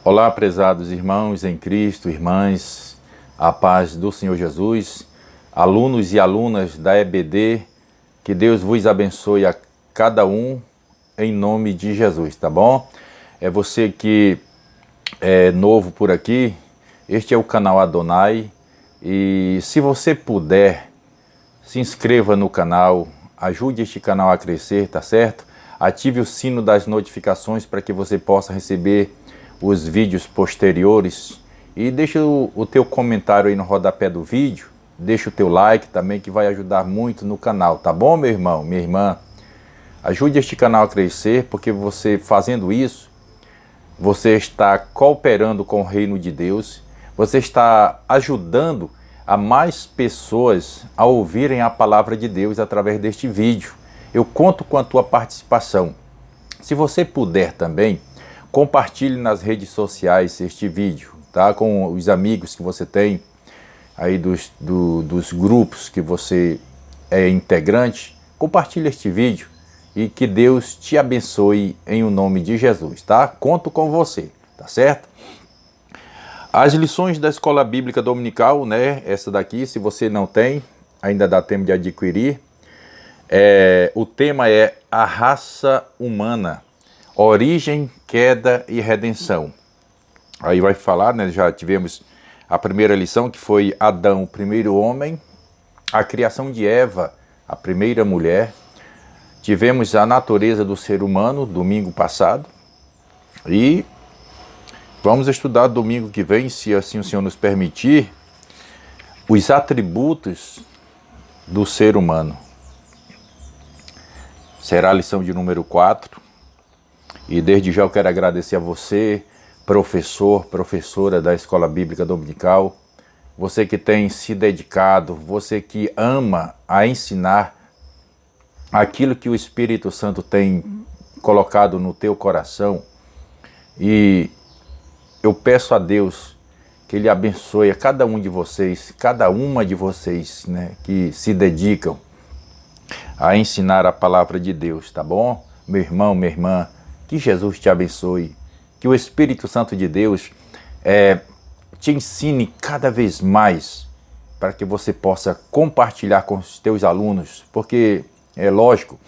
Olá, prezados irmãos em Cristo, irmãs, a paz do Senhor Jesus, alunos e alunas da EBD, que Deus vos abençoe a cada um em nome de Jesus, tá bom? É você que é novo por aqui, este é o canal Adonai e se você puder, se inscreva no canal, ajude este canal a crescer, tá certo? Ative o sino das notificações para que você possa receber os vídeos posteriores e deixa o teu comentário aí no rodapé do vídeo, deixa o teu like também que vai ajudar muito no canal, tá bom, meu irmão, minha irmã? Ajude este canal a crescer, porque você fazendo isso, você está cooperando com o reino de Deus, você está ajudando a mais pessoas a ouvirem a palavra de Deus através deste vídeo. Eu conto com a tua participação. Se você puder também, compartilhe nas redes sociais este vídeo, tá? Com os amigos que você tem, aí dos grupos que você é integrante. Compartilhe este vídeo e que Deus te abençoe em o nome de Jesus, tá? Conto com você, tá certo? As lições da Escola Bíblica Dominical, né? Essa daqui, se você não tem, ainda dá tempo de adquirir. O tema é a raça humana. Origem, queda e redenção. Aí vai falar, né? Já tivemos a primeira lição, que foi Adão, o primeiro homem, a criação de Eva, a primeira mulher. Tivemos a natureza do ser humano, domingo passado. E vamos estudar domingo que vem, se assim o Senhor nos permitir, os atributos do ser humano. Será a lição de número 4. E desde já eu quero agradecer a você, professor, professora da Escola Bíblica Dominical, você que tem se dedicado, você que ama a ensinar aquilo que o Espírito Santo tem colocado no teu coração. E eu peço a Deus que Ele abençoe a cada um de vocês, cada uma de vocês, né, que se dedicam a ensinar a palavra de Deus, tá bom? Meu irmão, minha irmã, que Jesus te abençoe, que o Espírito Santo de Deus te ensine cada vez mais para que você possa compartilhar com os teus alunos, porque é lógico,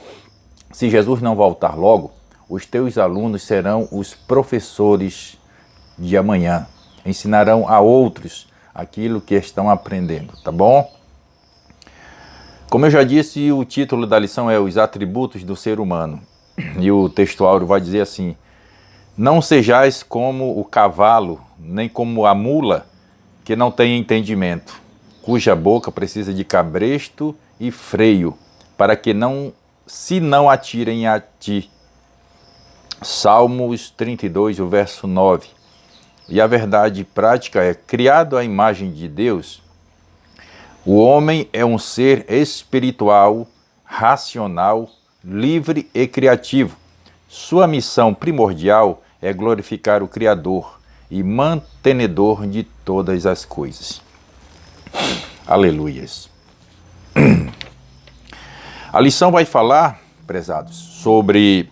se Jesus não voltar logo, os teus alunos serão os professores de amanhã, ensinarão a outros aquilo que estão aprendendo, tá bom? Como eu já disse, o título da lição é Os Atributos do Ser Humano. E o textuário vai dizer assim: não sejais como o cavalo, nem como a mula, que não tem entendimento, cuja boca precisa de cabresto e freio, para que não atirem a ti. Salmos 32, o verso 9. E a verdade prática é: criado à imagem de Deus, o homem é um ser espiritual, racional, livre e criativo. Sua missão primordial é glorificar o Criador e mantenedor de todas as coisas. Aleluias. A lição vai falar, prezados, sobre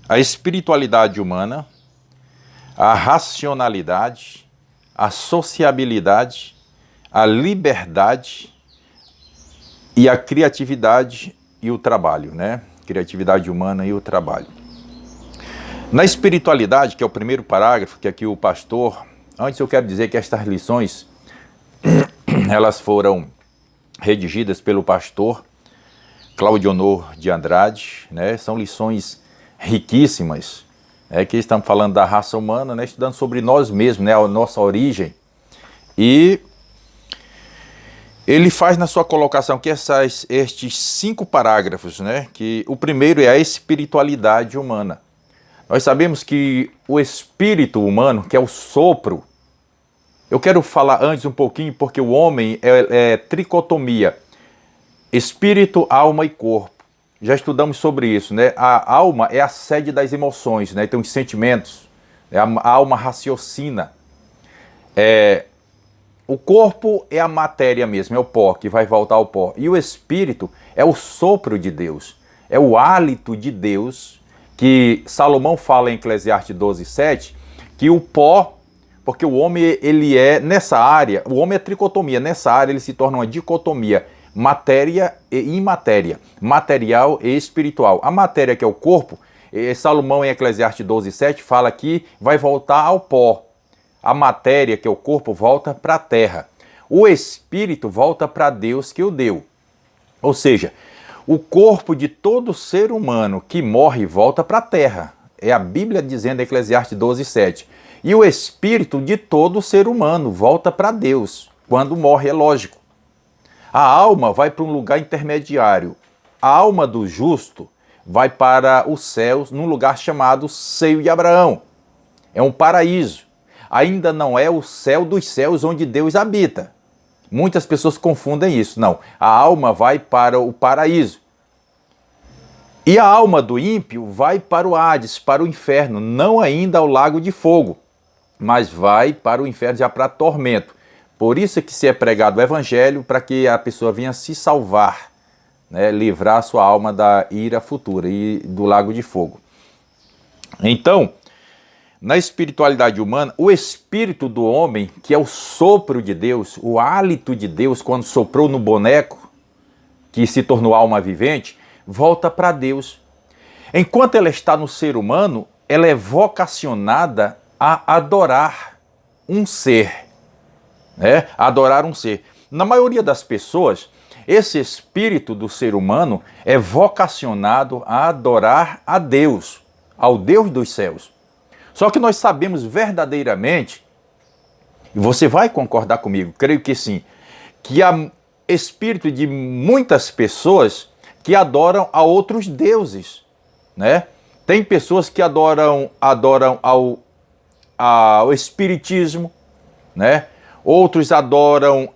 a espiritualidade humana, a racionalidade, a sociabilidade, a liberdade e a criatividade e o trabalho, né? Criatividade humana e o trabalho. Na espiritualidade, que é o primeiro parágrafo, que aqui o pastor... Antes eu quero dizer que estas lições, elas foram redigidas pelo pastor Claudionor de Andrade, né? São lições riquíssimas, que estamos falando da raça humana, né? Estudando sobre nós mesmos, né? A nossa origem. E ele faz na sua colocação que estes 5 parágrafos, né? Que o primeiro é a espiritualidade humana. Nós sabemos que o espírito humano, que é o sopro, eu quero falar antes um pouquinho, porque o homem é tricotomia, espírito, alma e corpo. Já estudamos sobre isso, né? A alma é a sede das emoções, né? Tem os sentimentos, a alma raciocina. O corpo é a matéria mesmo, é o pó, que vai voltar ao pó. E o espírito é o sopro de Deus, é o hálito de Deus, que Salomão fala em Eclesiastes 12:7, que o pó, porque o homem, ele é, nessa área, o homem é tricotomia, nessa área ele se torna uma dicotomia, matéria e imatéria, material e espiritual. A matéria, que é o corpo, Salomão em Eclesiastes 12:7 fala que vai voltar ao pó. A matéria, que é o corpo, volta para a terra. O espírito volta para Deus que o deu. Ou seja, o corpo de todo ser humano que morre volta para a terra. É a Bíblia dizendo em Eclesiastes 12:7. E o espírito de todo ser humano volta para Deus. Quando morre, é lógico. A alma vai para um lugar intermediário. A alma do justo vai para os céus, num lugar chamado Seio de Abraão. É um paraíso. Ainda não é o céu dos céus onde Deus habita. Muitas pessoas confundem isso. Não, a alma vai para o paraíso. E a alma do ímpio vai para o Hades, para o inferno, não ainda ao lago de fogo, mas vai para o inferno, já para tormento. Por isso é que se é pregado o evangelho, para que a pessoa venha se salvar, né, livrar a sua alma da ira futura e do lago de fogo. Então, na espiritualidade humana, o espírito do homem, que é o sopro de Deus, o hálito de Deus, quando soprou no boneco, que se tornou alma vivente, volta para Deus. Enquanto ela está no ser humano, ela é vocacionada a adorar um ser, né? Adorar um ser. Na maioria das pessoas, esse espírito do ser humano é vocacionado a adorar a Deus, ao Deus dos céus. Só que nós sabemos verdadeiramente, e você vai concordar comigo, creio que sim, que há espírito de muitas pessoas que adoram a outros deuses, né? Tem pessoas que adoram ao espiritismo, né? Outros adoram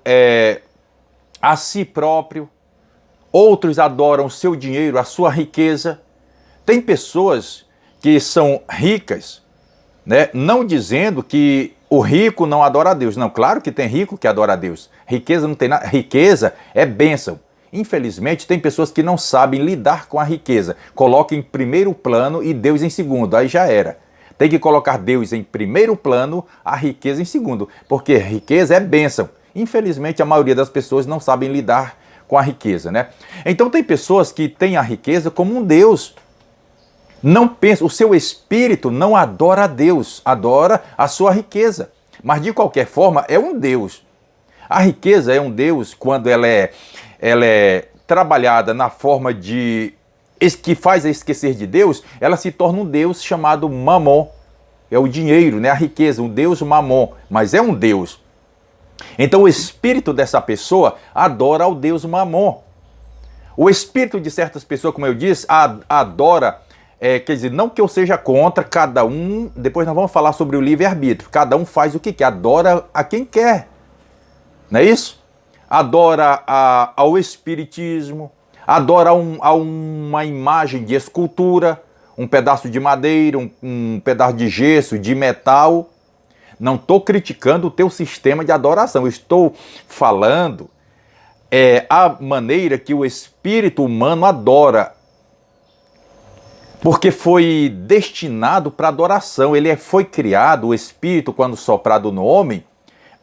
a si próprio, outros adoram o seu dinheiro, a sua riqueza. Tem pessoas que são ricas, né? Não dizendo que o rico não adora a Deus. Não, claro que tem rico que adora a Deus. Riqueza não tem nada. Riqueza é bênção. Infelizmente, tem pessoas que não sabem lidar com a riqueza. Colocam em primeiro plano e Deus em segundo. Aí já era. Tem que colocar Deus em primeiro plano, a riqueza em segundo. Porque riqueza é bênção. Infelizmente, a maioria das pessoas não sabem lidar com a riqueza, né? Então, tem pessoas que têm a riqueza como um Deus. Não pensa, o seu espírito não adora a Deus, adora a sua riqueza. Mas, de qualquer forma, é um Deus. A riqueza é um Deus quando ela é trabalhada na forma de que faz a esquecer de Deus, ela se torna um Deus chamado Mamon. É o dinheiro, né? A riqueza, um Deus Mamon, mas é um Deus. Então o espírito dessa pessoa adora ao Deus Mamon. O espírito de certas pessoas, como eu disse, adora, quer dizer, não que eu seja contra, cada um, depois nós vamos falar sobre o livre-arbítrio, cada um faz o que quer, adora a quem quer, não é isso? Adora ao espiritismo, adora a uma imagem de escultura, um pedaço de madeira, um pedaço de gesso, de metal. Não estou criticando o teu sistema de adoração, eu estou falando a maneira que o espírito humano adora, porque foi destinado para adoração. Ele foi criado, o espírito, quando soprado no homem,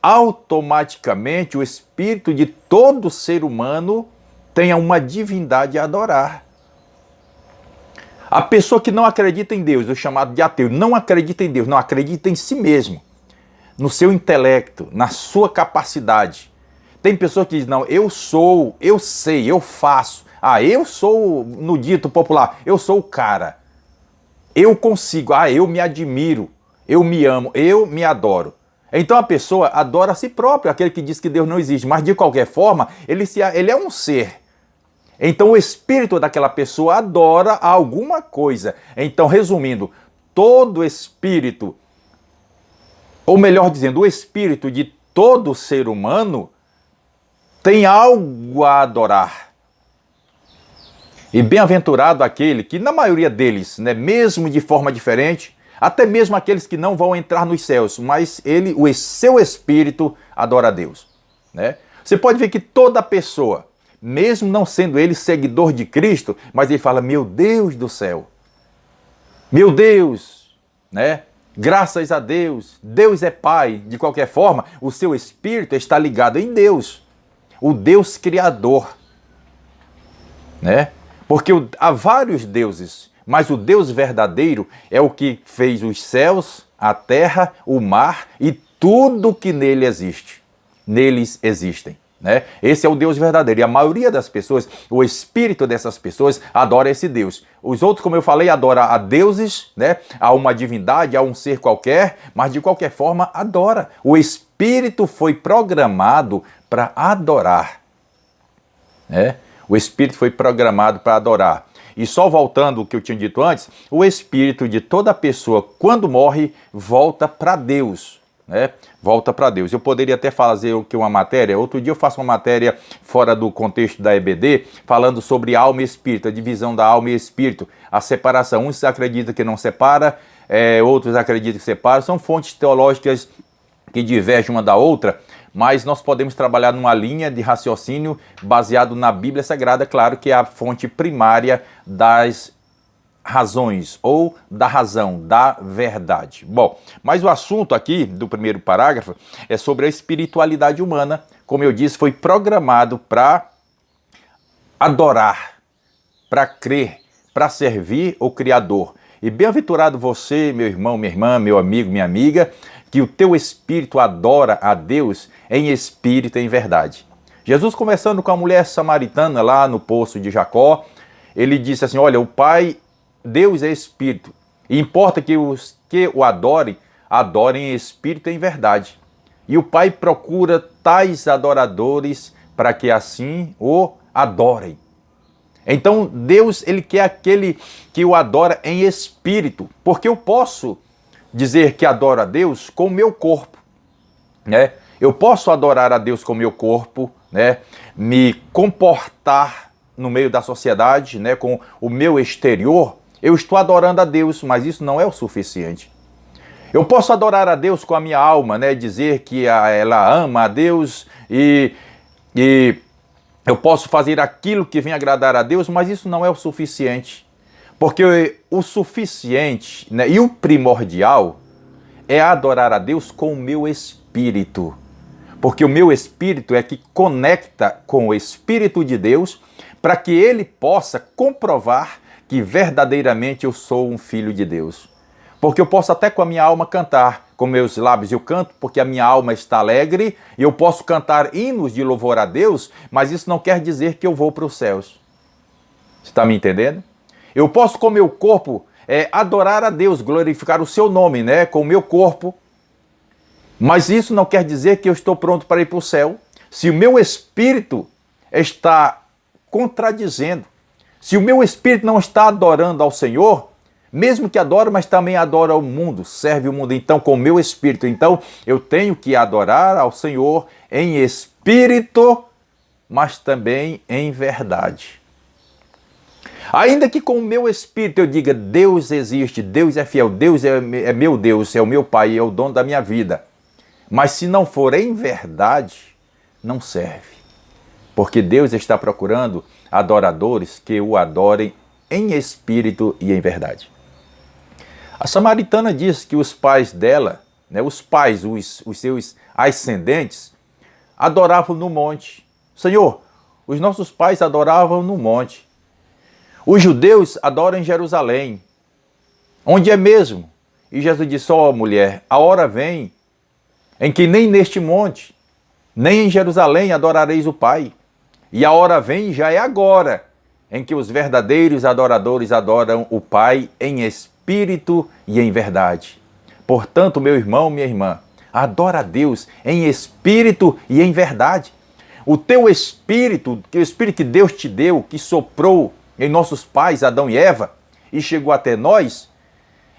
automaticamente o espírito de todo ser humano tem uma divindade a adorar. A pessoa que não acredita em Deus, o chamado de ateu, não acredita em Deus, não acredita em si mesmo, no seu intelecto, na sua capacidade. Tem pessoa que diz, não, eu sou, eu sei, eu faço. Eu sou, no dito popular, eu sou o cara. Eu consigo, eu me admiro, eu me amo, eu me adoro. Então a pessoa adora a si próprio, aquele que diz que Deus não existe, mas de qualquer forma, ele é um ser. Então o espírito daquela pessoa adora alguma coisa. Então, resumindo, todo espírito, ou melhor dizendo, o espírito de todo ser humano tem algo a adorar. E bem-aventurado aquele que, na maioria deles, né, mesmo de forma diferente, até mesmo aqueles que não vão entrar nos céus, mas o seu espírito adora a Deus, né? Você pode ver que toda pessoa, mesmo não sendo ele seguidor de Cristo, mas ele fala, meu Deus do céu, meu Deus, né? Graças a Deus, Deus é Pai. De qualquer forma, o seu espírito está ligado em Deus, o Deus Criador, né? Porque há vários deuses, mas o Deus verdadeiro é o que fez os céus, a terra, o mar e tudo que nele existe. Neles existem, né? Esse é o Deus verdadeiro. E a maioria das pessoas, o espírito dessas pessoas, adora esse Deus. Os outros, como eu falei, adoram a deuses, né? A uma divindade, a um ser qualquer, mas de qualquer forma adora. O espírito foi programado para adorar, né? O espírito foi programado para adorar. E só voltando ao que eu tinha dito antes, o espírito de toda pessoa, quando morre, volta para Deus, né? Volta para Deus. Eu poderia até fazer uma matéria, outro dia eu faço uma matéria fora do contexto da EBD, falando sobre alma e espírito, a divisão da alma e espírito, a separação. Uns acreditam que não separa, outros acreditam que separa. São fontes teológicas que divergem uma da outra, mas nós podemos trabalhar numa linha de raciocínio baseado na Bíblia Sagrada, claro que é a fonte primária das razões ou da razão, da verdade. Bom, mas o assunto aqui do primeiro parágrafo é sobre a espiritualidade humana. Como eu disse, foi programado para adorar, para crer, para servir o Criador. E bem-aventurado você, meu irmão, minha irmã, meu amigo, minha amiga, que o teu espírito adora a Deus em espírito e em verdade. Jesus, conversando com a mulher samaritana lá no poço de Jacó, ele disse assim: olha, o Pai, Deus é espírito, e importa que os que o adorem em espírito e em verdade. E o Pai procura tais adoradores para que assim o adorem. Então Deus, ele quer aquele que o adora em espírito, porque eu posso dizer que adoro a Deus com o meu corpo, né? Eu posso adorar a Deus com o meu corpo, né? Me comportar no meio da sociedade, né? Com o meu exterior, eu estou adorando a Deus, mas isso não é o suficiente. Eu posso adorar a Deus com a minha alma, né? Dizer que ela ama a Deus e eu posso fazer aquilo que vem agradar a Deus, mas isso não é o suficiente. Porque o suficiente, né, e o primordial é adorar a Deus com o meu espírito. Porque o meu espírito é que conecta com o Espírito de Deus para que ele possa comprovar que verdadeiramente eu sou um filho de Deus. Porque eu posso até com a minha alma cantar, com meus lábios eu canto porque a minha alma está alegre, e eu posso cantar hinos de louvor a Deus, mas isso não quer dizer que eu vou para os céus. Você está me entendendo? Eu posso com o meu corpo adorar a Deus, glorificar o seu nome, né, com o meu corpo, mas isso não quer dizer que eu estou pronto para ir para o céu. Se o meu espírito está contradizendo, se o meu espírito não está adorando ao Senhor, mesmo que adore, mas também adora o mundo, serve o mundo, então com o meu espírito, então eu tenho que adorar ao Senhor em espírito, mas também em verdade. Ainda que com o meu espírito eu diga, Deus existe, Deus é fiel, Deus é meu Deus, é o meu Pai, é o dono da minha vida. Mas se não for em verdade, não serve. Porque Deus está procurando adoradores que o adorem em espírito e em verdade. A samaritana diz que os pais dela, né, os pais, os seus ascendentes, adoravam no monte. Senhor, os nossos pais adoravam no monte. Os judeus adoram em Jerusalém. Onde é mesmo? E Jesus disse, ó mulher, a hora vem em que nem neste monte, nem em Jerusalém adorareis o Pai. E a hora vem, já é agora, em que os verdadeiros adoradores adoram o Pai em espírito e em verdade. Portanto, meu irmão, minha irmã, adora a Deus em espírito e em verdade. O teu espírito, que o espírito que Deus te deu, que soprou em nossos pais, Adão e Eva, e chegou até nós,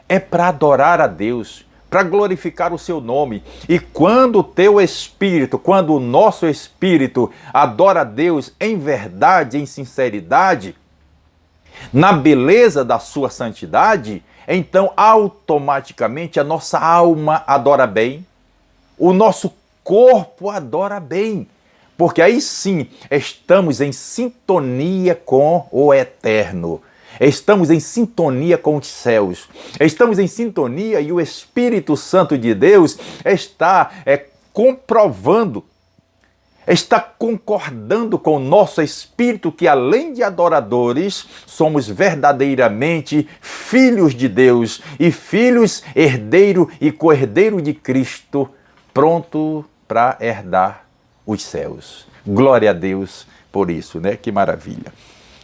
é para adorar a Deus, para glorificar o seu nome. E quando o teu espírito, quando o nosso espírito adora a Deus em verdade, em sinceridade, na beleza da sua santidade, então automaticamente a nossa alma adora bem, o nosso corpo adora bem, porque aí sim estamos em sintonia com o eterno. Estamos em sintonia com os céus. Estamos em sintonia e o Espírito Santo de Deus está comprovando, está concordando com o nosso espírito que, além de adoradores, somos verdadeiramente filhos de Deus e filhos, herdeiro e co-herdeiro de Cristo, pronto para herdar os céus. Glória a Deus por isso, né? Que maravilha.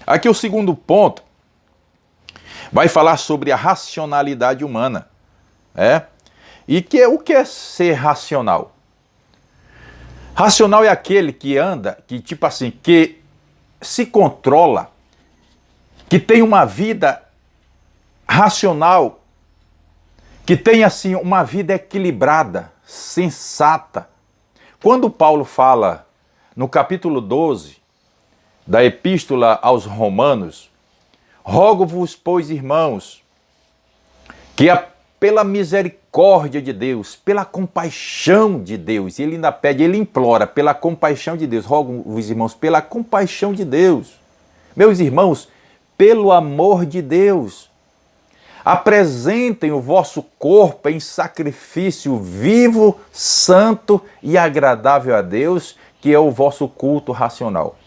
Aqui o segundo ponto vai falar sobre a racionalidade humana. E o que é ser racional? Racional é aquele que anda, que se controla, que tem uma vida racional, que tem assim uma vida equilibrada, sensata. Quando Paulo fala no capítulo 12 da Epístola aos Romanos, rogo-vos, pois, irmãos, que pela misericórdia de Deus, pela compaixão de Deus, ele ainda pede, ele implora, pela compaixão de Deus, rogo-vos, irmãos, pela compaixão de Deus, meus irmãos, pelo amor de Deus, apresentem o vosso corpo em sacrifício vivo, santo e agradável a Deus, que é o vosso culto racional.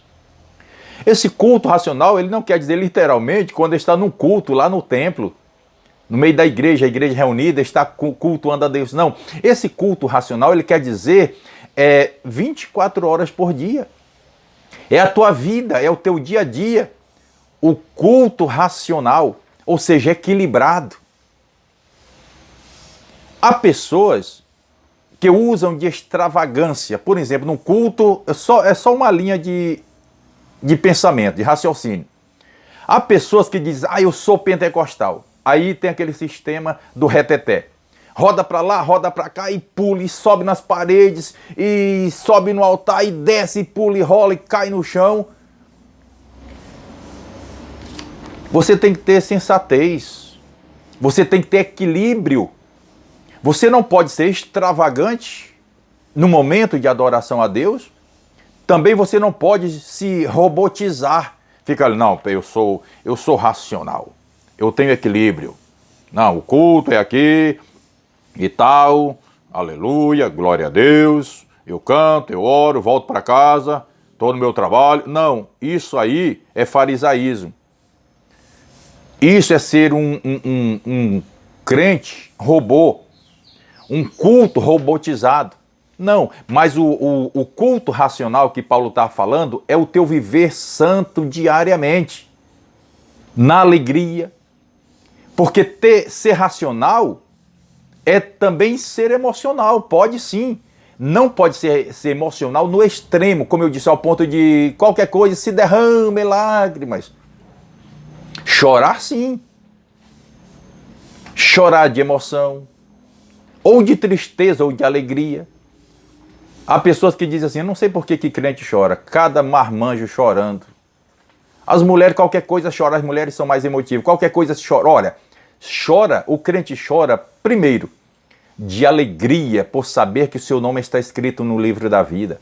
Esse culto racional, ele não quer dizer literalmente quando está num culto lá no templo, no meio da igreja, a igreja reunida, está cultuando a Deus. Não, esse culto racional, ele quer dizer 24 horas por dia. É a tua vida, é o teu dia a dia. O culto racional, ou seja, equilibrado. Há pessoas que usam de extravagância. Por exemplo, no culto, é só uma linha de pensamento, de raciocínio. Há pessoas que dizem, eu sou pentecostal. Aí tem aquele sistema do reteté. Roda para lá, roda para cá e pula e sobe nas paredes e sobe no altar e desce e pula e rola e cai no chão. Você tem que ter sensatez. Você tem que ter equilíbrio. Você não pode ser extravagante no momento de adoração a Deus. Também você não pode se robotizar. Fica ali, não, eu sou racional. Eu tenho equilíbrio. Não, o culto é aqui e tal. Aleluia, glória a Deus. Eu canto, eu oro, volto para casa, estou no meu trabalho. Não, isso aí é farisaísmo. Isso é ser um crente robô. Um culto robotizado. Não, mas o culto racional que Paulo está falando é o teu viver santo diariamente. Na alegria. Porque ser racional é também ser emocional, pode sim. Não pode ser emocional no extremo, como eu disse, ao ponto de qualquer coisa se derrame lágrimas. Chorar sim. Chorar de emoção, ou de tristeza, ou de alegria. Há pessoas que dizem assim, eu não sei por que crente chora, cada marmanjo chorando. As mulheres, qualquer coisa chora, as mulheres são mais emotivas, qualquer coisa chora. Olha, o crente chora, primeiro, de alegria por saber que o seu nome está escrito no livro da vida.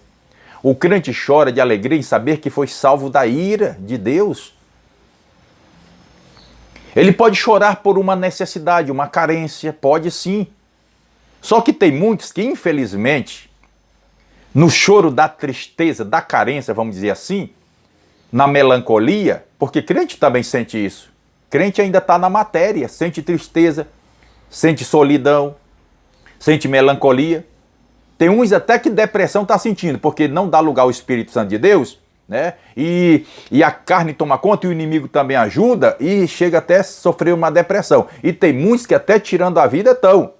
O crente chora de alegria em saber que foi salvo da ira de Deus. Ele pode chorar por uma necessidade, uma carência, pode sim. Só que tem muitos que, infelizmente, no choro da tristeza, da carência, vamos dizer assim, na melancolia, porque crente também sente isso. Crente ainda está na matéria, sente tristeza, sente solidão, sente melancolia. Tem uns até que depressão está sentindo, porque não dá lugar ao Espírito Santo de Deus, né? E a carne toma conta e o inimigo também ajuda e chega até a sofrer uma depressão. E tem muitos que até tirando a vida estão.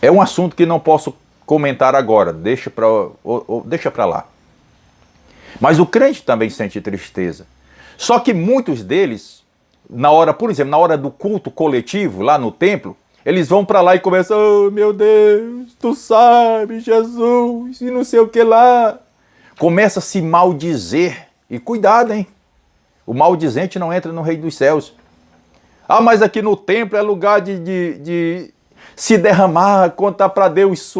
É um assunto que não posso comentar agora, deixa para lá. Mas o crente também sente tristeza. Só que muitos deles, por exemplo, na hora do culto coletivo, lá no templo, eles vão para lá e começam, oh meu Deus, tu sabe, Jesus, e não sei o que lá. Começa a se maldizer. E cuidado, hein? O maldizente não entra no reino dos céus. Mas aqui no templo é lugar de se derramar, contar para Deus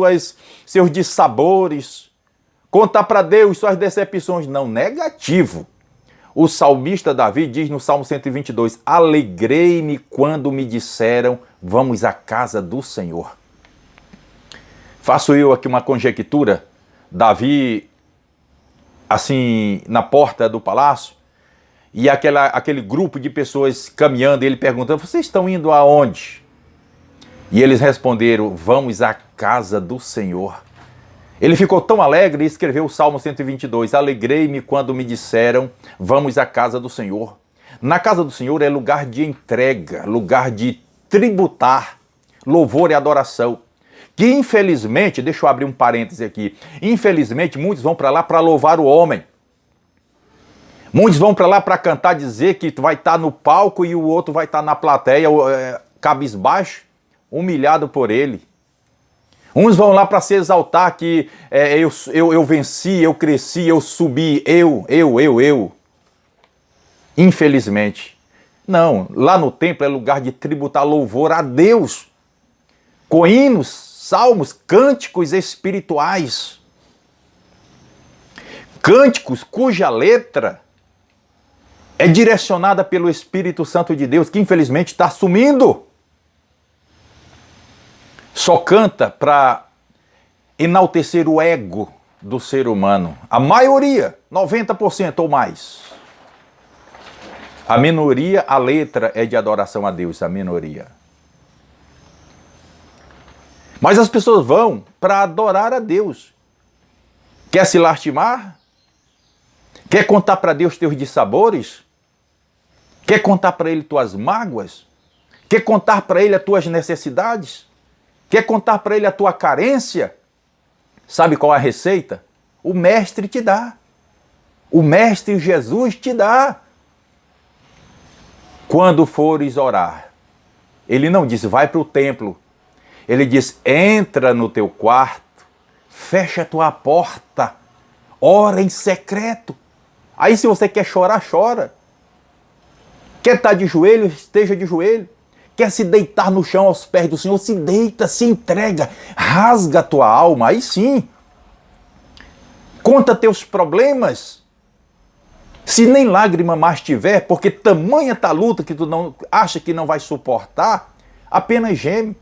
seus dissabores, contar para Deus suas decepções. Não, negativo. O salmista Davi diz no Salmo 122, alegrei-me quando me disseram, vamos à casa do Senhor. Faço eu aqui uma conjectura, Davi, assim, na porta do palácio, e aquele grupo de pessoas caminhando, ele perguntando, vocês estão indo aonde? E eles responderam, vamos à casa do Senhor. Ele ficou tão alegre e escreveu o Salmo 122, alegrei-me quando me disseram, vamos à casa do Senhor. Na casa do Senhor é lugar de entrega, lugar de tributar, louvor e adoração. Que infelizmente, deixa eu abrir um parêntese aqui, infelizmente muitos vão para lá para louvar o homem. Muitos vão para lá para cantar, dizer que vai estar no palco e o outro vai estar na plateia, cabisbaixo, humilhado por ele. Uns vão lá para se exaltar que eu venci, eu cresci, eu subi, eu. Infelizmente. Não, lá no templo é lugar de tributar louvor a Deus. Com hinos, salmos, cânticos espirituais. Cânticos cuja letra é direcionada pelo Espírito Santo de Deus, que infelizmente está sumindo. Só canta para enaltecer o ego do ser humano. A maioria, 90% ou mais. A minoria, a letra é de adoração a Deus, a minoria. Mas as pessoas vão para adorar a Deus. Quer se lastimar? Quer contar para Deus teus dissabores? Quer contar para Ele tuas mágoas? Quer contar para Ele as tuas necessidades? Quer contar para Ele a tua carência? Sabe qual é a receita? O Mestre te dá. O Mestre Jesus te dá. Quando fores orar, Ele não diz, vai para o templo. Ele diz, entra no teu quarto, fecha a tua porta, ora em secreto. Aí se você quer chorar, chora. Quer estar de joelho, esteja de joelho. Quer se deitar no chão aos pés do Senhor, se deita, se entrega, rasga a tua alma, aí sim. Conta teus problemas. Se nem lágrima mais tiver, porque tamanha tá a luta que tu não acha que não vai suportar, apenas geme.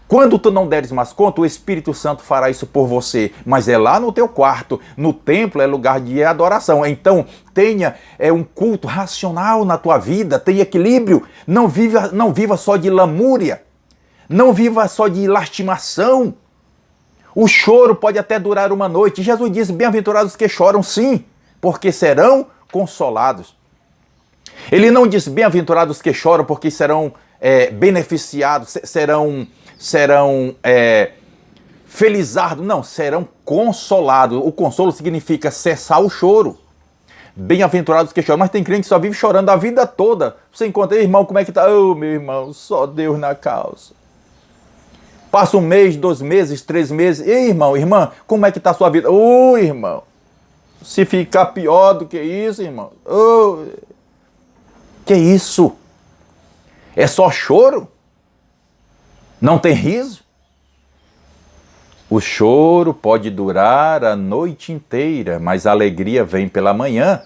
Quando tu não deres mais conta, o Espírito Santo fará isso por você. Mas é lá no teu quarto, no templo é lugar de adoração. Então tenha um culto racional na tua vida, tenha equilíbrio. Não viva só de lamúria, não viva só de lastimação. O choro pode até durar uma noite. Jesus disse, bem-aventurados que choram sim, porque serão consolados. Ele não diz bem-aventurados que choram porque serão beneficiados, serão felizardos, não, serão consolados. O consolo significa cessar o choro. Bem-aventurados que choram, mas tem crente que só vive chorando a vida toda. Você encontra, irmão, como é que tá? Oh, meu irmão, só Deus na causa. Passa 1 mês, 2 meses, 3 meses. Ei, irmão, irmã, como é que tá a sua vida? Oh, irmão, se ficar pior do que isso, irmão. Oh, que isso? É só choro? Não tem riso? O choro pode durar a noite inteira, mas a alegria vem pela manhã.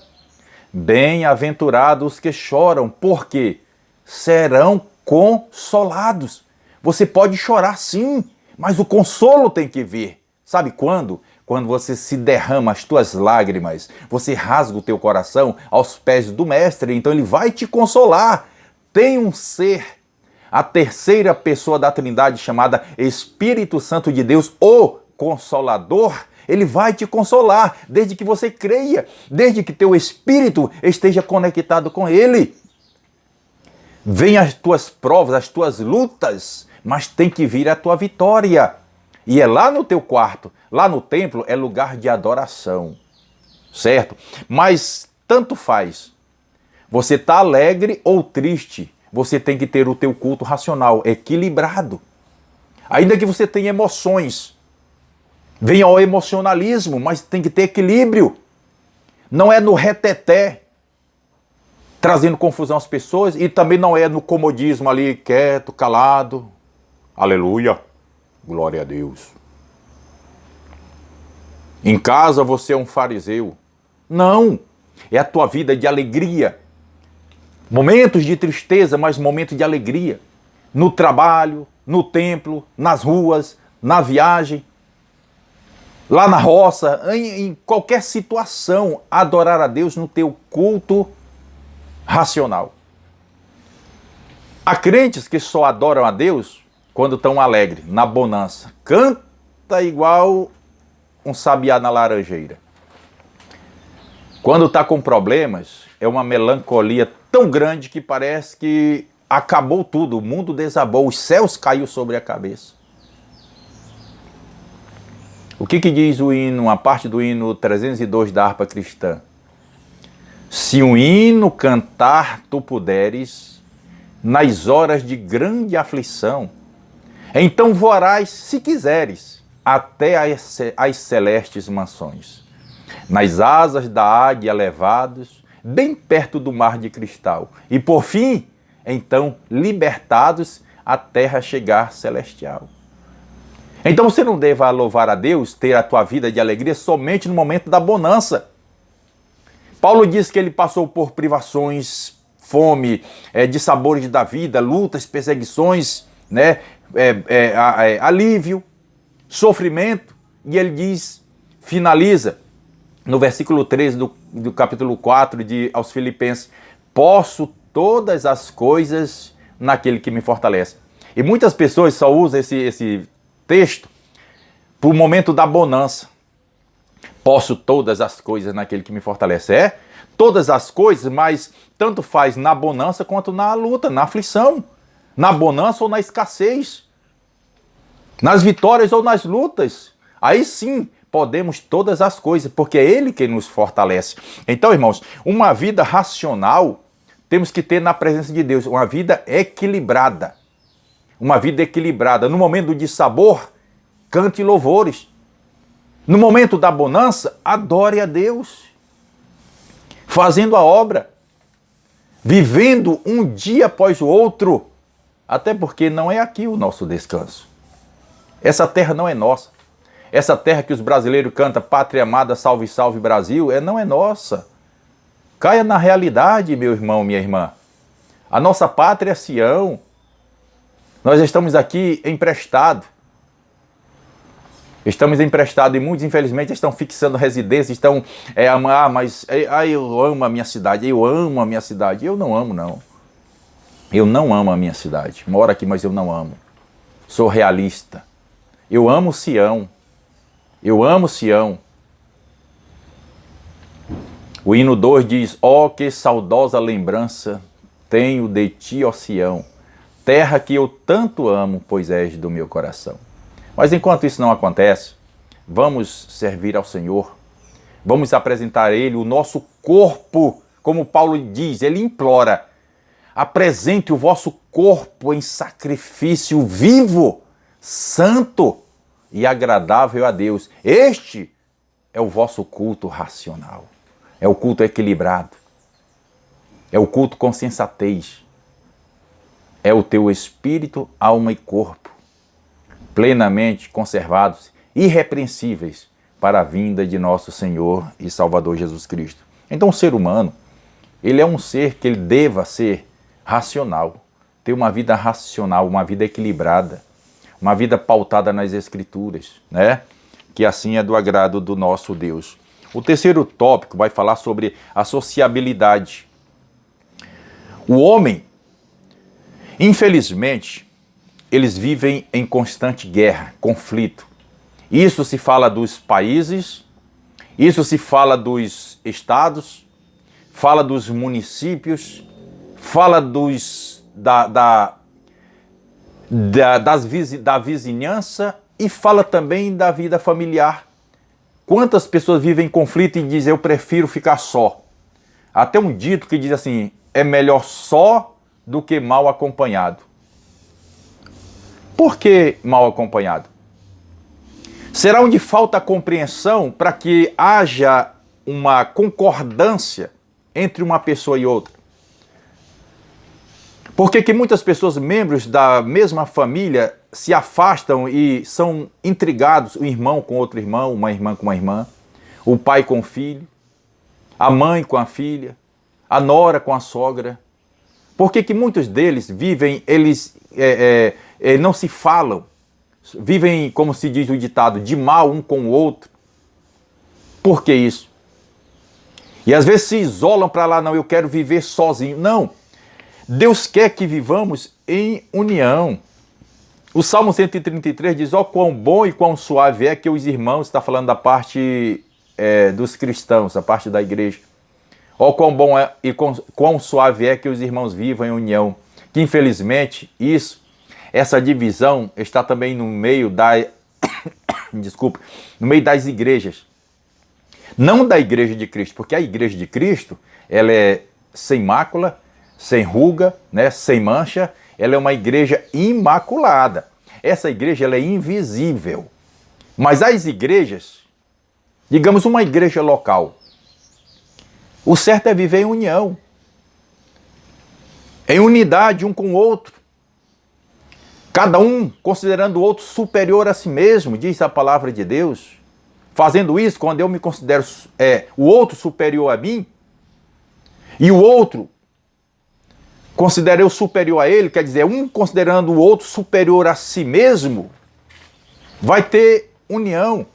Bem-aventurados os que choram, porque serão consolados. Você pode chorar sim, mas o consolo tem que vir. Sabe quando? Quando você se derrama as tuas lágrimas, você rasga o teu coração aos pés do Mestre, então ele vai te consolar. Tem um ser, a terceira pessoa da Trindade chamada Espírito Santo de Deus, o Consolador, ele vai te consolar, desde que você creia, desde que teu espírito esteja conectado com ele. Vem as tuas provas, as tuas lutas, mas tem que vir a tua vitória. E é lá no teu quarto, lá no templo, é lugar de adoração, certo? Mas tanto faz, você está alegre ou triste, você tem que ter o teu culto racional, equilibrado. Ainda que você tenha emoções, venha ao emocionalismo, mas tem que ter equilíbrio. Não é no reteté, trazendo confusão às pessoas, e também não é no comodismo ali, quieto, calado. Aleluia, glória a Deus. Em casa você é um fariseu. Não, É a tua vida de alegria. Momentos de tristeza, mas momentos de alegria. No trabalho, no templo, nas ruas, na viagem, lá na roça, em qualquer situação, adorar a Deus no teu culto racional. Há crentes que só adoram a Deus quando estão alegres, na bonança. Canta igual um sabiá na laranjeira. Quando está com problemas, é uma melancolia tão grande que parece que acabou tudo, o mundo desabou, os céus caiu sobre a cabeça. O que diz o hino, a parte do hino 302 da harpa cristã? Se um hino cantar tu puderes, nas horas de grande aflição, então voarás, se quiseres, até as celestes mansões. Nas asas da águia levados, bem perto do mar de cristal. E por fim, então, libertados, a terra chegar celestial. Então você não deva louvar a Deus, ter a tua vida de alegria somente no momento da bonança. Paulo diz que ele passou por privações, fome, de sabores da vida, lutas, perseguições, né? Alívio, sofrimento. E ele diz, finaliza, no versículo 13 do capítulo 4 aos Filipenses, posso todas as coisas naquele que me fortalece. E muitas pessoas só usam esse texto para o momento da bonança. Posso todas as coisas naquele que me fortalece. Todas as coisas, mas tanto faz na bonança quanto na luta, na aflição. Na bonança ou na escassez. Nas vitórias ou nas lutas. Aí sim podemos todas as coisas, porque é Ele que nos fortalece. Então, irmãos, uma vida racional temos que ter na presença de Deus. Uma vida equilibrada. Uma vida equilibrada. No momento de sabor, cante louvores. No momento da bonança, adore a Deus. Fazendo a obra. Vivendo um dia após o outro. Até porque não é aqui o nosso descanso. Essa terra não é nossa. Essa terra que os brasileiros cantam, Pátria Amada, Salve, Salve Brasil, não é nossa. Caia na realidade, meu irmão, minha irmã. A nossa pátria é Sião. Nós estamos aqui emprestados. Estamos emprestados e muitos, infelizmente, estão fixando residência, estão, eu amo a minha cidade, eu amo a minha cidade. Eu não amo, não. Eu não amo a minha cidade. Moro aqui, mas eu não amo. Sou realista. Eu amo Sião. Eu amo Sião. O hino 2 diz, que saudosa lembrança tenho de ti, ó Sião, terra que eu tanto amo, pois és do meu coração. Mas enquanto isso não acontece, vamos servir ao Senhor, vamos apresentar a Ele o nosso corpo, como Paulo diz, ele implora, apresente o vosso corpo em sacrifício vivo, santo e agradável a Deus. Este é o vosso culto racional, é o culto equilibrado, é o culto com sensatez, é o teu espírito, alma e corpo, plenamente conservados, irrepreensíveis para a vinda de nosso Senhor e Salvador Jesus Cristo. Então o ser humano, ele é um ser que ele deva ser racional, ter uma vida racional, uma vida equilibrada, uma vida pautada nas Escrituras, né? Que assim é do agrado do nosso Deus. O terceiro tópico vai falar sobre a sociabilidade. O homem, infelizmente, eles vivem em constante guerra, conflito. Isso se fala dos países, isso se fala dos estados, fala dos municípios, fala da vizinhança e fala também da vida familiar. Quantas pessoas vivem em conflito e dizem, eu prefiro ficar só? Até um dito que diz assim, é melhor só do que mal acompanhado. Por que mal acompanhado? Será onde falta compreensão para que haja uma concordância entre uma pessoa e outra? Por que muitas pessoas, membros da mesma família, se afastam e são intrigados, um irmão com outro irmão, uma irmã com uma irmã, o pai com o filho? a mãe com a filha, a nora com a sogra. Por que que muitos deles vivem, eles não se falam, vivem, como se diz o ditado, de mal um com o outro? Por que isso? E às vezes se isolam para lá, não, eu quero viver sozinho. Não, Deus quer que vivamos em união. O Salmo 133 diz, ó quão bom e quão suave é que os irmãos, está falando da parte dos cristãos, a parte da igreja. Ó quão bom é e quão suave é que os irmãos vivam em união. Que infelizmente essa divisão está também no meio desculpa, no meio das igrejas. Não da igreja de Cristo, porque a igreja de Cristo, ela é sem mácula, sem ruga, né, sem mancha, ela é uma igreja imaculada. Essa igreja ela é invisível. Mas as igrejas, digamos uma igreja local, o certo é viver em união, em unidade um com o outro. Cada um considerando o outro superior a si mesmo, diz a palavra de Deus. Fazendo isso, quando eu me considero o outro superior a mim, e o outro considera eu superior a ele, quer dizer, um considerando o outro superior a si mesmo, vai ter união.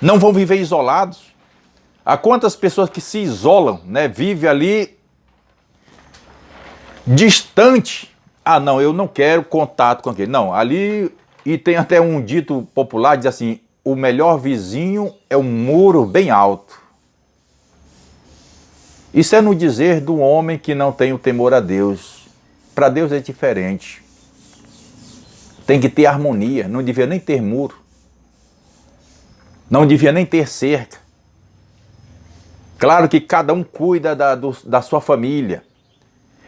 Não vão viver isolados. Há quantas pessoas que se isolam, né? Vive ali distante. Ah, não, eu não quero contato com aquele. Não, ali, e tem até um dito popular, diz assim, o melhor vizinho é um muro bem alto. Isso é no dizer do homem que não tem o temor a Deus. Para Deus é diferente. Tem que ter harmonia, não devia nem ter muro. Não devia nem ter cerca. Claro que cada um cuida da sua família,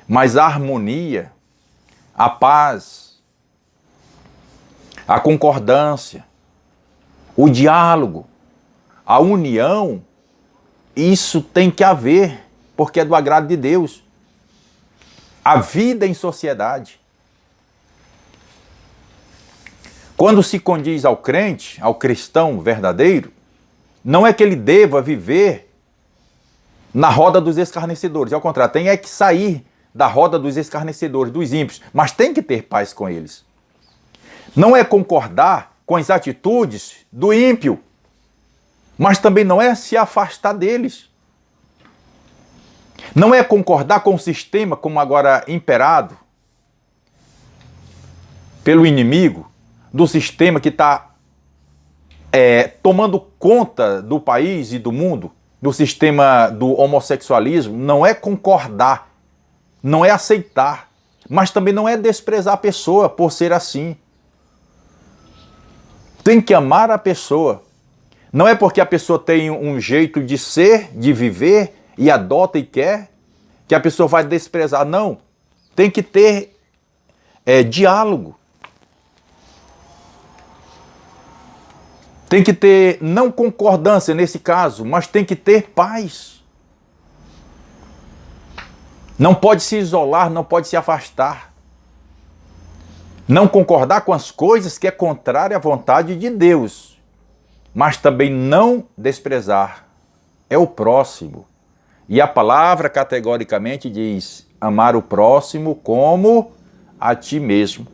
mas a harmonia, a paz, a concordância, o diálogo, a união, isso tem que haver, porque é do agrado de Deus. A vida em sociedade. Quando se condiz ao crente, ao cristão verdadeiro, não é que ele deva viver na roda dos escarnecedores. Ao contrário, tem que sair da roda dos escarnecedores, dos ímpios, mas tem que ter paz com eles. Não é concordar com as atitudes do ímpio, mas também não é se afastar deles. Não é concordar com o sistema como agora imperado pelo inimigo, do sistema que está tomando conta do país e do mundo, do sistema do homossexualismo. Não é concordar, não é aceitar, mas também não é desprezar a pessoa por ser assim. Tem que amar a pessoa. Não é porque a pessoa tem um jeito de ser, de viver, e adota e quer, que a pessoa vai desprezar. Não. Tem que ter diálogo. Tem que ter, não concordância nesse caso, mas tem que ter paz. Não pode se isolar, não pode se afastar. Não concordar com as coisas que é contrária à vontade de Deus, mas também não desprezar. É o próximo. E a palavra categoricamente diz, amar o próximo como a ti mesmo.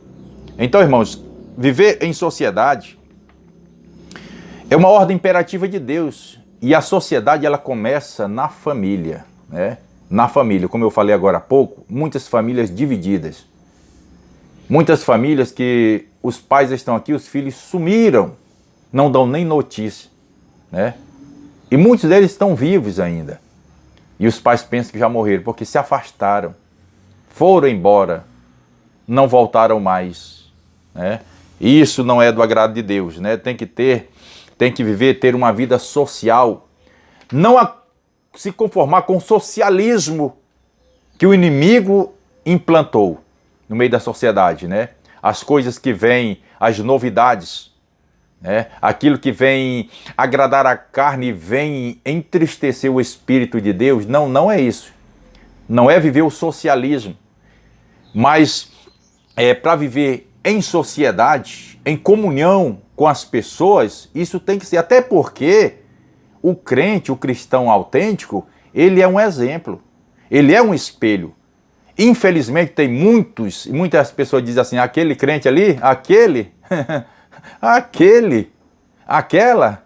Então, irmãos, viver em sociedade é uma ordem imperativa de Deus. E a sociedade, ela começa na família, né? Na família, como eu falei agora há pouco, muitas famílias divididas. Muitas famílias que os pais estão aqui, os filhos sumiram, não dão nem notícia, né? E muitos deles estão vivos ainda. E os pais pensam que já morreram, porque se afastaram, foram embora, não voltaram mais, né? E isso não é do agrado de Deus, né? Tem que viver, ter uma vida social, não se conformar com o socialismo que o inimigo implantou no meio da sociedade, né? As coisas que vêm, as novidades, né? Aquilo que vem agradar a carne, vem entristecer o Espírito de Deus. Não, não é isso. Não é viver o socialismo, mas para viver em sociedade, em comunhão com as pessoas, isso tem que ser. Até porque o crente, o cristão autêntico, ele é um exemplo, ele é um espelho. Infelizmente tem muitas pessoas dizem assim, aquele crente ali, aquele, aquela,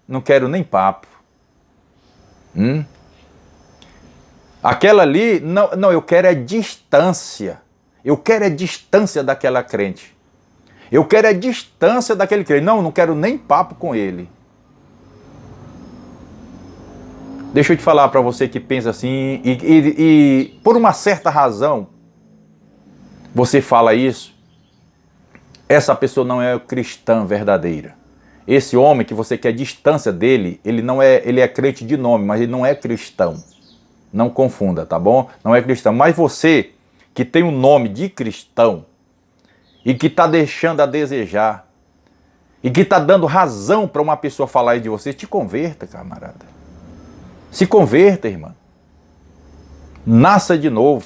não quero nem papo. Aquela ali, não, eu quero é distância. Eu quero é distância daquela crente. Eu quero é distância daquele crente. Não quero nem papo com ele. Deixa eu te falar para você que pensa assim, e por uma certa razão, você fala isso, essa pessoa não é cristã verdadeira. Esse homem que você quer distância dele, ele é crente de nome, mas ele não é cristão. Não confunda, tá bom? Não é cristão. Mas você que tem o nome de cristão e que está deixando a desejar e que está dando razão para uma pessoa falar aí de você, te converta, camarada. Se converta, irmã. Nasça de novo.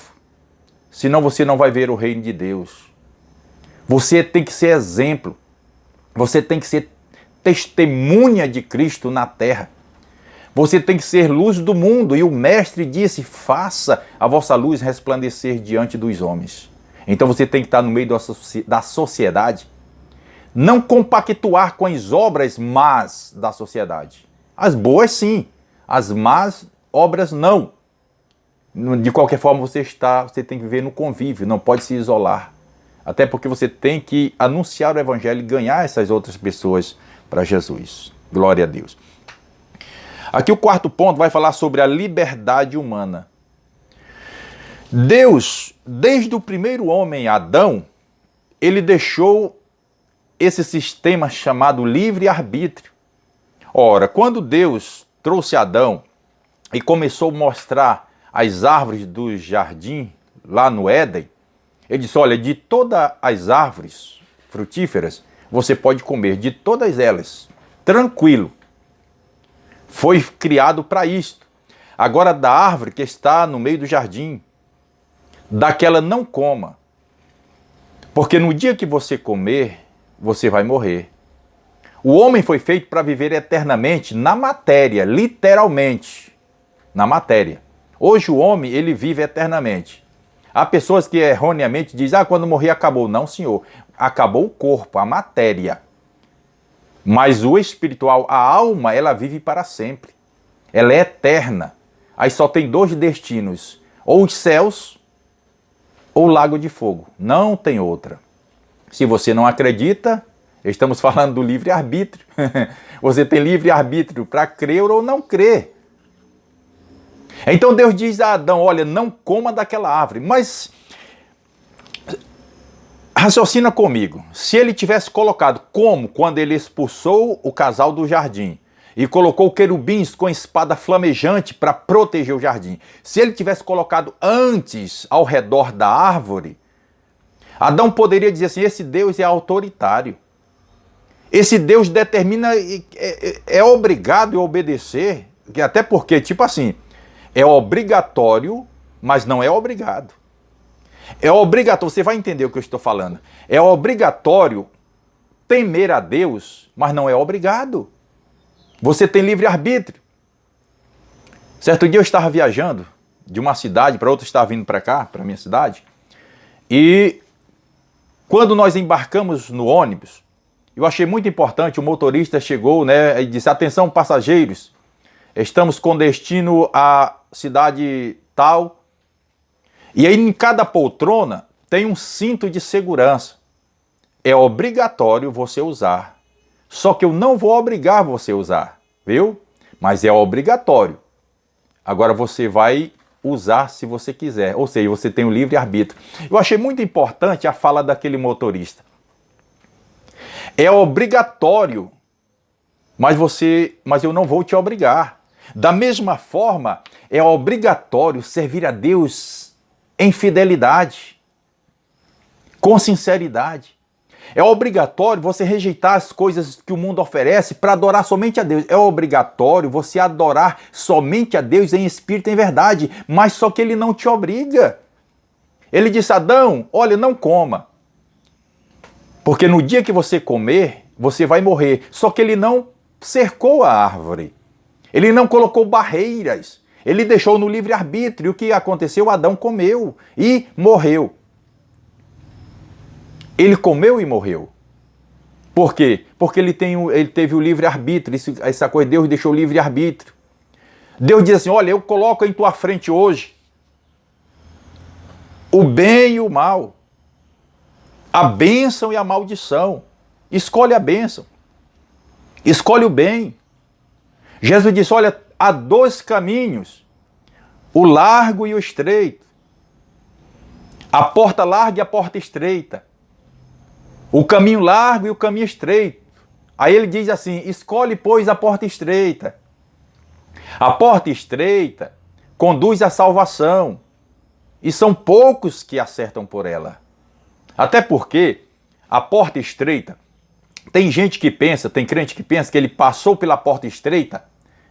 Senão você não vai ver o reino de Deus. Você tem que ser exemplo. Você tem que ser testemunha de Cristo na terra. Você tem que ser luz do mundo. E o mestre disse, faça a vossa luz resplandecer diante dos homens. Então você tem que estar no meio da sociedade. Não compactuar com as obras más da sociedade. As boas sim, as más obras não. De qualquer forma você tem que viver no convívio, não pode se isolar. Até porque você tem que anunciar o evangelho e ganhar essas outras pessoas para Jesus. Glória a Deus. Aqui o quarto ponto vai falar sobre a liberdade humana. Deus, desde o primeiro homem, Adão, ele deixou esse sistema chamado livre-arbítrio. Ora, quando Deus trouxe Adão e começou a mostrar as árvores do jardim, lá no Éden, ele disse, olha, de todas as árvores frutíferas, você pode comer de todas elas, tranquilo. Foi criado para isto. Agora da árvore que está no meio do jardim, daquela não coma. Porque no dia que você comer, você vai morrer. O homem foi feito para viver eternamente na matéria, literalmente, na matéria. Hoje o homem, ele vive eternamente. Há pessoas que erroneamente dizem, quando morrer acabou. Não, senhor. Acabou o corpo, a matéria. Mas o espiritual, a alma, ela vive para sempre. Ela é eterna. Aí só tem dois destinos. Ou os céus, ou o lago de fogo. Não tem outra. Se você não acredita, estamos falando do livre-arbítrio. Você tem livre-arbítrio para crer ou não crer. Então Deus diz a Adão, olha, não coma daquela árvore. Mas raciocina comigo. Se ele tivesse colocado como quando ele expulsou o casal do jardim e colocou querubins com espada flamejante para proteger o jardim. Se ele tivesse colocado antes ao redor da árvore, Adão poderia dizer assim, esse Deus é autoritário. Esse Deus determina, é obrigado a obedecer, até porque, tipo assim, é obrigatório, mas não é obrigado. É obrigatório, você vai entender o que eu estou falando. É obrigatório temer a Deus, mas não é obrigado. Você tem livre-arbítrio. Certo dia eu estava viajando de uma cidade para outra, estava vindo para cá, para a minha cidade, e quando nós embarcamos no ônibus, eu achei muito importante, o motorista chegou, né, e disse, atenção passageiros, estamos com destino à cidade tal, e aí em cada poltrona tem um cinto de segurança. É obrigatório você usar. Só que eu não vou obrigar você a usar, viu? Mas é obrigatório. Agora você vai usar se você quiser. Ou seja, você tem o livre-arbítrio. Eu achei muito importante a fala daquele motorista. É obrigatório, mas eu não vou te obrigar. Da mesma forma, é obrigatório servir a Deus em fidelidade, com sinceridade. É obrigatório você rejeitar as coisas que o mundo oferece para adorar somente a Deus. É obrigatório você adorar somente a Deus em espírito e em verdade, mas só que ele não te obriga. Ele disse, Adão, olha, não coma, porque no dia que você comer, você vai morrer. Só que ele não cercou a árvore. Ele não colocou barreiras. Ele deixou no livre-arbítrio. O que aconteceu? Adão comeu e morreu. Ele comeu e morreu. Por quê? Porque ele teve o livre-arbítrio. Essa coisa, Deus deixou o livre-arbítrio. Deus diz assim, olha, eu coloco em tua frente hoje o bem e o mal, a bênção e a maldição. Escolhe a bênção. Escolhe o bem. Jesus disse, olha, há dois caminhos, o largo e o estreito. A porta larga e a porta estreita. O caminho largo e o caminho estreito. Aí ele diz assim, escolhe, pois, a porta estreita. A porta estreita conduz à salvação. E são poucos que acertam por ela. Até porque a porta estreita, tem gente que pensa, tem crente que pensa que ele passou pela porta estreita,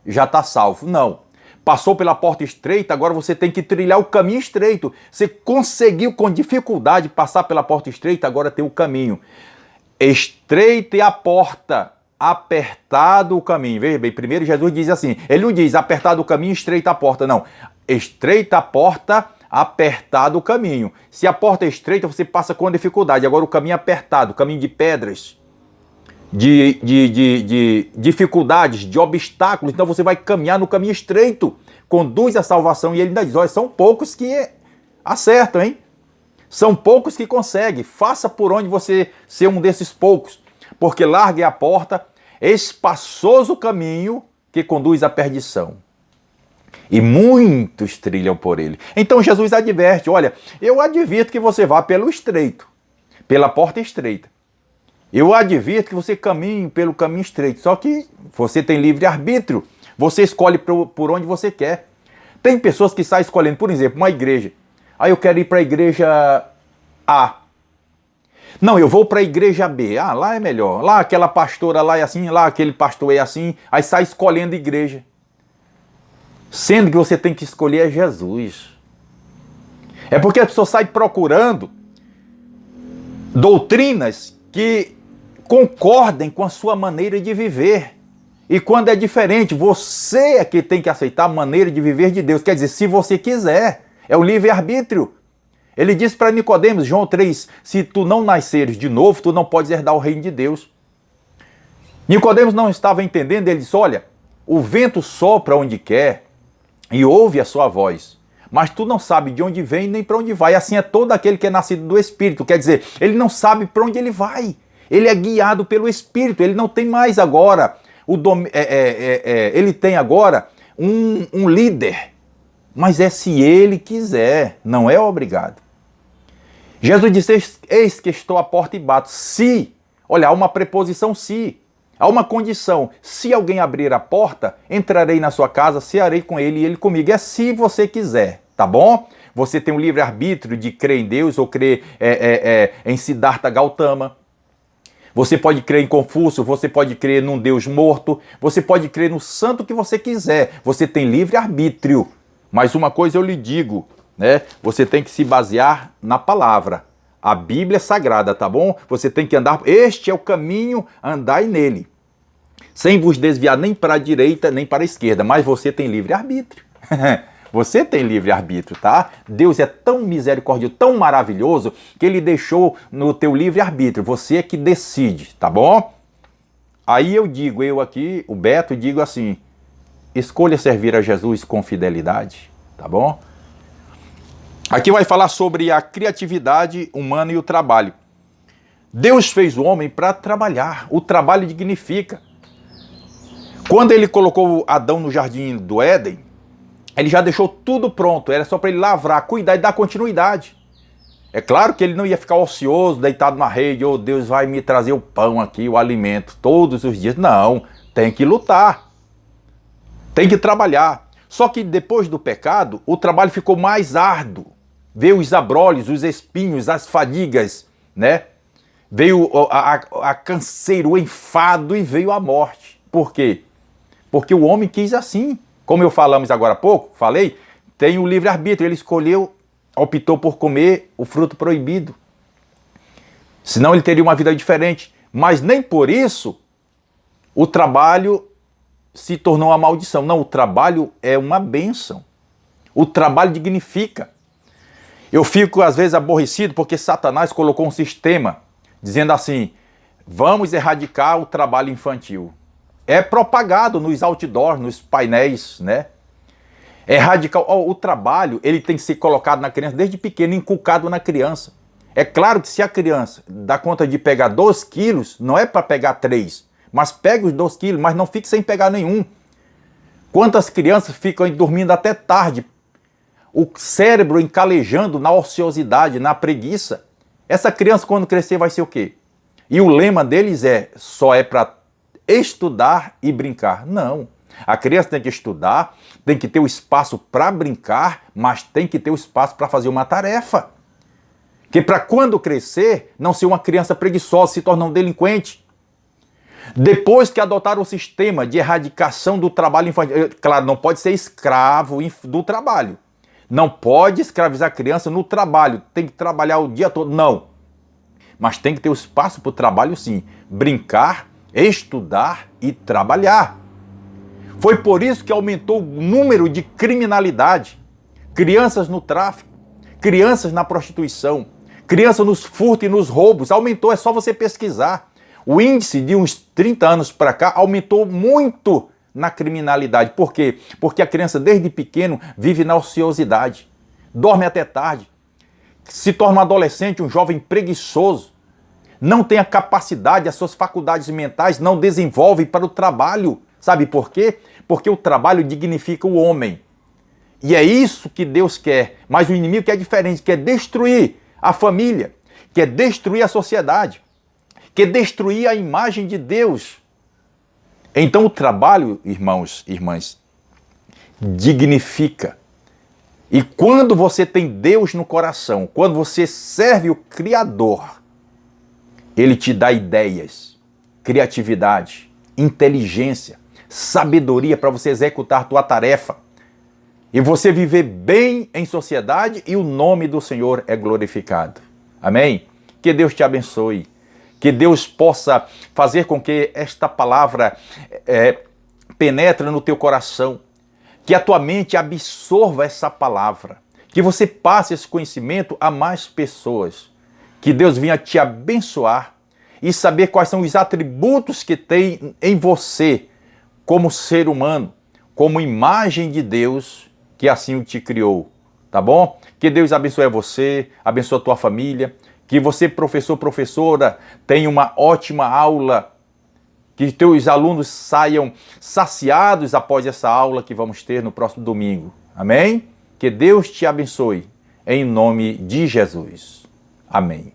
já está salvo. Não. Passou pela porta estreita, agora você tem que trilhar o caminho estreito. Você conseguiu com dificuldade passar pela porta estreita, agora tem o caminho. Estreita é a porta, apertado o caminho. Veja bem, primeiro Jesus diz assim, ele não diz apertado o caminho, estreita a porta, não. Estreita a porta, apertado o caminho. Se a porta é estreita, você passa com dificuldade. Agora o caminho é apertado, caminho de pedras, de dificuldades, de obstáculos. Então você vai caminhar no caminho estreito, conduz à salvação. E ele ainda diz, olha, são poucos que acertam, hein? São poucos que conseguem. Faça por onde você ser um desses poucos. Porque larga é a porta, espaçoso o caminho que conduz à perdição. E muitos trilham por ele. Então Jesus adverte, olha, eu advirto que você vá pelo estreito, pela porta estreita. Eu advirto que você caminhe pelo caminho estreito. Só que você tem livre-arbítrio. Você escolhe por onde você quer. Tem pessoas que saem escolhendo, por exemplo, uma igreja. Aí eu quero ir para a igreja A. Não, eu vou para a igreja B. Ah, lá é melhor. Lá aquela pastora lá é assim, lá aquele pastor é assim. Aí sai escolhendo igreja. Sendo que você tem que escolher Jesus. É porque a pessoa sai procurando doutrinas que concordem com a sua maneira de viver. E quando é diferente, você é que tem que aceitar a maneira de viver de Deus. Quer dizer, se você quiser, é o livre-arbítrio. Ele disse para Nicodemos, João 3, se tu não nasceres de novo, tu não podes herdar o reino de Deus. Nicodemos não estava entendendo, ele disse, olha, o vento sopra onde quer e ouve a sua voz, mas tu não sabe de onde vem nem para onde vai. Assim é todo aquele que é nascido do Espírito. Quer dizer, ele não sabe para onde ele vai. Ele é guiado pelo Espírito. Ele não tem mais agora, ele tem agora um líder. Mas é se ele quiser, não é obrigado. Jesus disse, eis que estou à porta e bato. Se, olha, há uma preposição se. Há uma condição, se alguém abrir a porta, entrarei na sua casa, cearei com ele e ele comigo. É se você quiser, tá bom? Você tem o livre-arbítrio de crer em Deus ou crer em Siddhartha Gautama. Você pode crer em Confúcio, você pode crer num Deus morto, você pode crer no santo que você quiser. Você tem livre-arbítrio. Mas uma coisa eu lhe digo, né? Você tem que se basear na palavra. A Bíblia é sagrada, tá bom? Você tem que andar, este é o caminho, andai nele. Sem vos desviar nem para a direita, nem para a esquerda. Mas você tem livre-arbítrio. Você tem livre-arbítrio, tá? Deus é tão misericordioso, tão maravilhoso, que ele deixou no teu livre-arbítrio. Você é que decide, tá bom? Aí eu aqui, o Beto, digo assim, escolha servir a Jesus com fidelidade, tá bom? Aqui vai falar sobre a criatividade humana e o trabalho. Deus fez o homem para trabalhar. O trabalho dignifica. Quando ele colocou Adão no jardim do Éden, ele já deixou tudo pronto. Era só para ele lavrar, cuidar e dar continuidade. É claro que ele não ia ficar ocioso, deitado na rede. Oh, Deus vai me trazer o pão aqui, o alimento, todos os dias. Não, tem que lutar. Tem que trabalhar. Só que depois do pecado, o trabalho ficou mais árduo. Veio os abrolhos, os espinhos, as fadigas, né? Veio a canseiro, o enfado e veio a morte. Por quê? Porque o homem quis assim. Como eu falamos agora há pouco, tem o livre-arbítrio. Ele escolheu, optou por comer o fruto proibido. Senão ele teria uma vida diferente. Mas nem por isso o trabalho se tornou uma maldição. Não, o trabalho é uma bênção. O trabalho dignifica. Eu fico às vezes aborrecido porque Satanás colocou um sistema dizendo assim: vamos erradicar o trabalho infantil. É propagado nos outdoors, nos painéis, né? Erradicar o trabalho, ele tem que ser colocado na criança desde pequeno, inculcado na criança. É claro que se a criança dá conta de pegar 2 quilos, não é para pegar 3, mas pega os 2 quilos, mas não fique sem pegar nenhum. Quantas crianças ficam dormindo até tarde, o cérebro encalejando na ociosidade, na preguiça? Essa criança, quando crescer, vai ser o quê? E o lema deles só é para estudar e brincar. Não. A criança tem que estudar, tem que ter o espaço para brincar, mas tem que ter o espaço para fazer uma tarefa. Que para quando crescer, não ser uma criança preguiçosa, se tornar um delinquente. Depois que adotaram o sistema de erradicação do trabalho infantil, claro, não pode ser escravo do trabalho. Não pode escravizar a criança no trabalho, tem que trabalhar o dia todo, não. Mas tem que ter o espaço para o trabalho sim, brincar, estudar e trabalhar. Foi por isso que aumentou o número de criminalidade, crianças no tráfico, crianças na prostituição, crianças nos furtos e nos roubos, aumentou, é só você pesquisar. O índice de uns 30 anos para cá aumentou muito na criminalidade. Por quê? Porque a criança desde pequeno vive na ociosidade, dorme até tarde, se torna um adolescente, um jovem preguiçoso, não tem a capacidade, as suas faculdades mentais não desenvolvem para o trabalho. Sabe por quê? Porque o trabalho dignifica o homem. E é isso que Deus quer. Mas o inimigo quer diferente, quer destruir a família, quer destruir a sociedade, quer destruir a imagem de Deus. Então o trabalho, irmãos e irmãs, dignifica. E quando você tem Deus no coração, quando você serve o Criador, Ele te dá ideias, criatividade, inteligência, sabedoria para você executar a tua tarefa e você viver bem em sociedade e o nome do Senhor é glorificado. Amém? Que Deus te abençoe. Que Deus possa fazer com que esta palavra penetre no teu coração. Que a tua mente absorva essa palavra. Que você passe esse conhecimento a mais pessoas. Que Deus venha te abençoar e saber quais são os atributos que tem em você como ser humano, como imagem de Deus que assim te criou. Tá bom? Que Deus abençoe você, abençoe a tua família. Que você, professor, professora, tenha uma ótima aula. Que teus alunos saiam saciados após essa aula que vamos ter no próximo domingo. Amém? Que Deus te abençoe. Em nome de Jesus. Amém.